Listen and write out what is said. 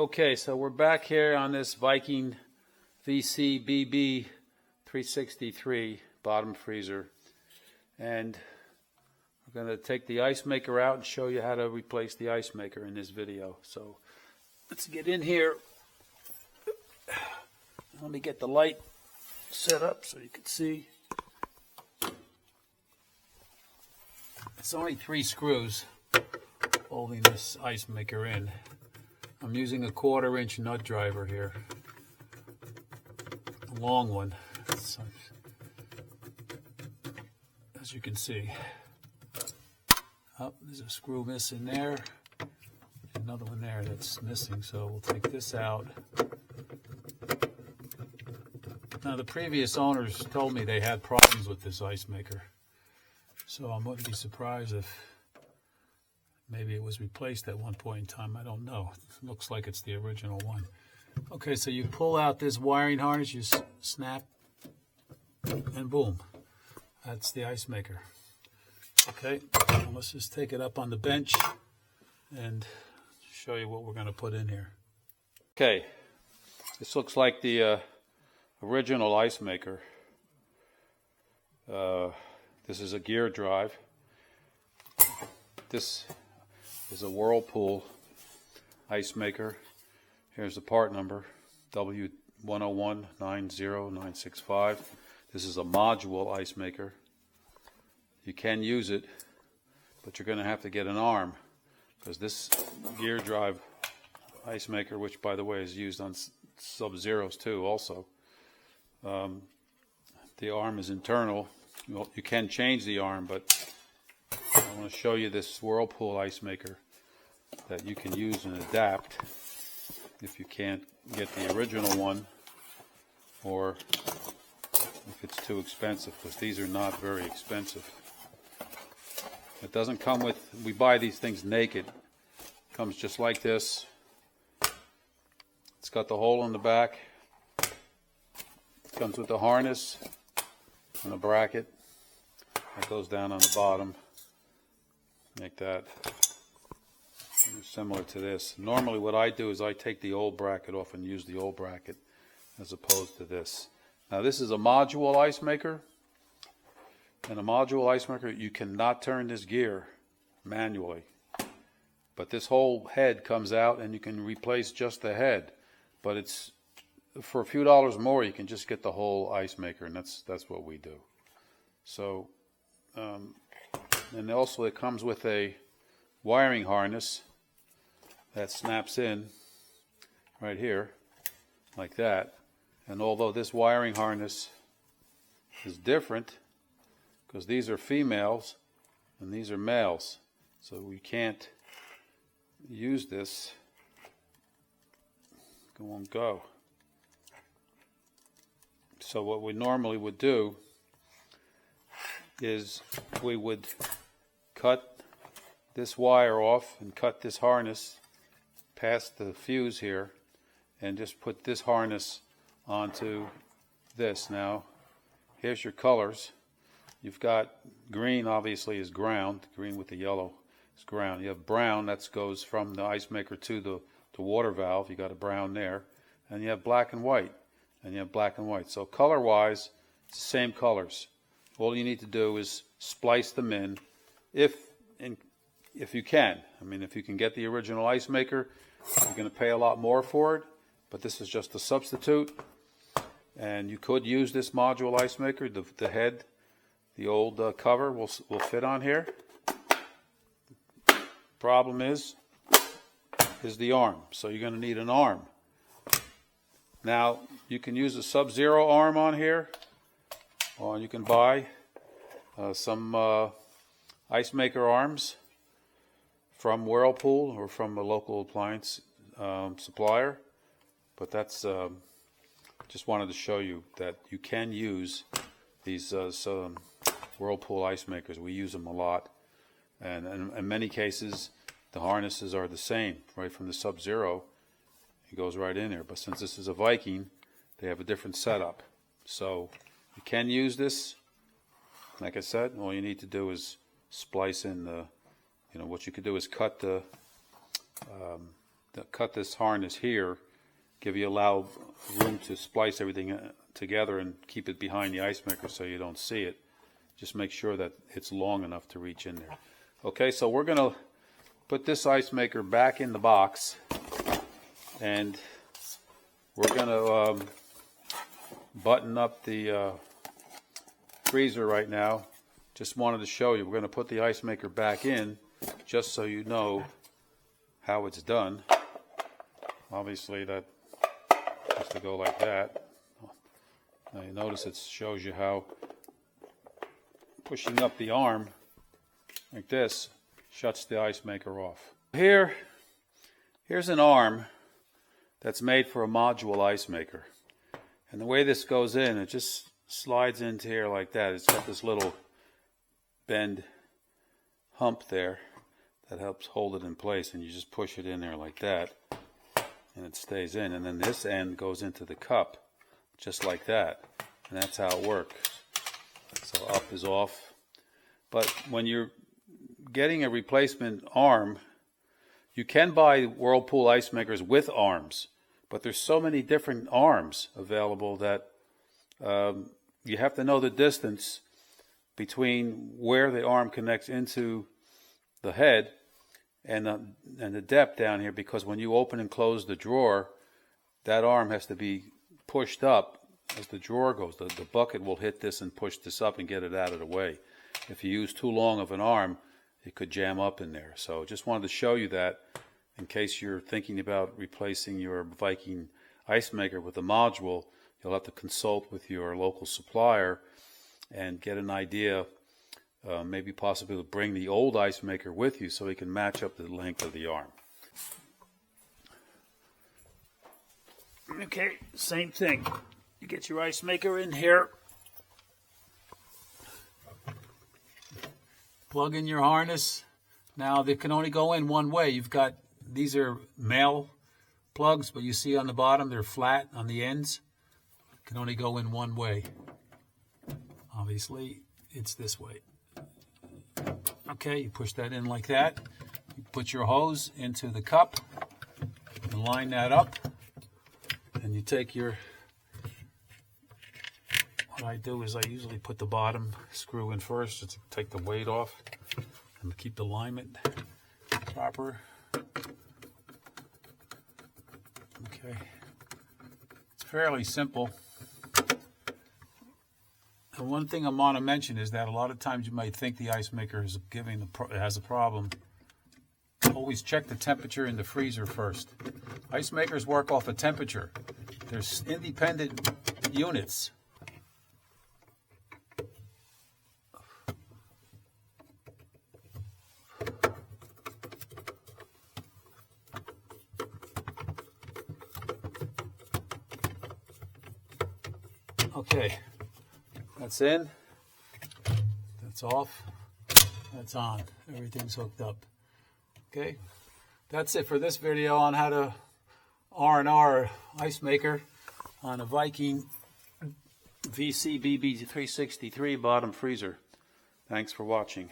Okay, so we're back here on this Viking VCBB363 bottom freezer, and we're going to take the ice maker out and show you how to replace the ice maker in this video. So let's get in here. Let me get the light set up so you can see. It's only 3 screws holding this ice maker in. I'm using a 1/4 inch nut driver here, a long one, as you can see. Oh, there's a screw missing there, another one there that's missing, so we'll take this out. Now the previous owners told me they had problems with this ice maker, so I wouldn't be surprised if maybe it was replaced at one point in time. I don't know. It looks like it's the original one. Okay, so you pull out this wiring harness, you snap, and boom. That's the ice maker. Okay, well, let's just take it up on the bench and show you what we're going to put in here. Okay, this looks like the original ice maker. This is a gear drive. This is a Whirlpool ice maker. Here's the part number, W10190965. This is a module ice maker. You can use it, but you're going to have to get an arm, because this gear drive ice maker, which by the way is used on Sub-Zeros too also, the arm is internal. Well, you can change the arm, but I want to show you this Whirlpool ice maker that you can use and adapt if you can't get the original one, or if it's too expensive, because these are not very expensive. It doesn't come with, we buy these things naked. It comes just like this. It's got the hole in the back. It comes with the harness and a bracket that goes down on the bottom. Like that. Similar to this. Normally what I do is I take the old bracket off and use the old bracket as opposed to this. Now this is a module ice maker. And a module ice maker, you cannot turn this gear manually. But this whole head comes out and you can replace just the head. But it's for a few dollars more you can just get the whole ice maker, and that's what we do. So and also it comes with a wiring harness that snaps in right here like that. And although this wiring harness is different, because these are females and these are males, so we can't use this. It won't go. So what we normally would do is we would cut this wire off and cut this harness past the fuse here and just put this harness onto this. Now here's your colors. You've got green, obviously, is ground. Green with the yellow is ground. You have brown, that goes from the ice maker to the water valve. You got a brown there. And you have black and white. And you have black and white. So color wise, it's the same colors. All you need to do is splice them in if you can. I mean, if you can get the original ice maker, you're going to pay a lot more for it, but this is just a substitute. And you could use this module ice maker. The head, the old cover will fit on here. Problem is the arm. So you're going to need an arm. Now, you can use a Sub-Zero arm on here, or you can buy some ice maker arms from Whirlpool or from a local appliance supplier. But that's just wanted to show you that you can use these Whirlpool ice makers. We use them a lot, and in many cases the harnesses are the same, right from the Sub-Zero. It goes right in there. But since this is a Viking, they have a different setup. So you can use this. Like I said, all you need to do is splice in the, what you could do is cut the cut this harness here, allow room to splice everything together and keep it behind the ice maker so you don't see it. Just make sure that it's long enough to reach in there. Okay, so we're going to put this ice maker back in the box, and we're going to button up the freezer right now. Just wanted to show you. We're going to put the ice maker back in just so you know how it's done. Obviously that has to go like that. Now you notice it shows you how pushing up the arm like this shuts the ice maker off. Here's an arm that's made for a module ice maker. And the way this goes in, it just slides into here like that. It's got this little bend hump there that helps hold it in place, and you just push it in there like that and it stays in, and then this end goes into the cup just like that, and that's how it works. So up is off. But when you're getting a replacement arm, you can buy Whirlpool ice makers with arms, but there's so many different arms available that you have to know the distance between where the arm connects into the head and the depth down here, because when you open and close the drawer, that arm has to be pushed up as the drawer goes. The bucket will hit this and push this up and get it out of the way. If you use too long of an arm, it could jam up in there. So just wanted to show you that in case you're thinking about replacing your Viking ice maker with a module. You'll have to consult with your local supplier and get an idea, maybe possibly to bring the old ice maker with you so he can match up the length of the arm. Okay, same thing. You get your ice maker in here, plug in your harness. Now they can only go in one way. These are male plugs, but you see on the bottom they're flat on the ends. Can only go in one way. Obviously, it's this way. Okay, you push that in like that. You put your hose into the cup and line that up. And you take what I do is I usually put the bottom screw in first just to take the weight off and keep the alignment proper. Okay, it's fairly simple. And one thing I want to mention is that a lot of times you might think the ice maker has a problem. Always check the temperature in the freezer first. Ice makers work off a temperature. There's independent units. Okay, that's in, that's off, that's on. Everything's hooked up. Okay, that's it for this video on how to R&R ice maker on a Viking VCBB363 bottom freezer. Thanks for watching.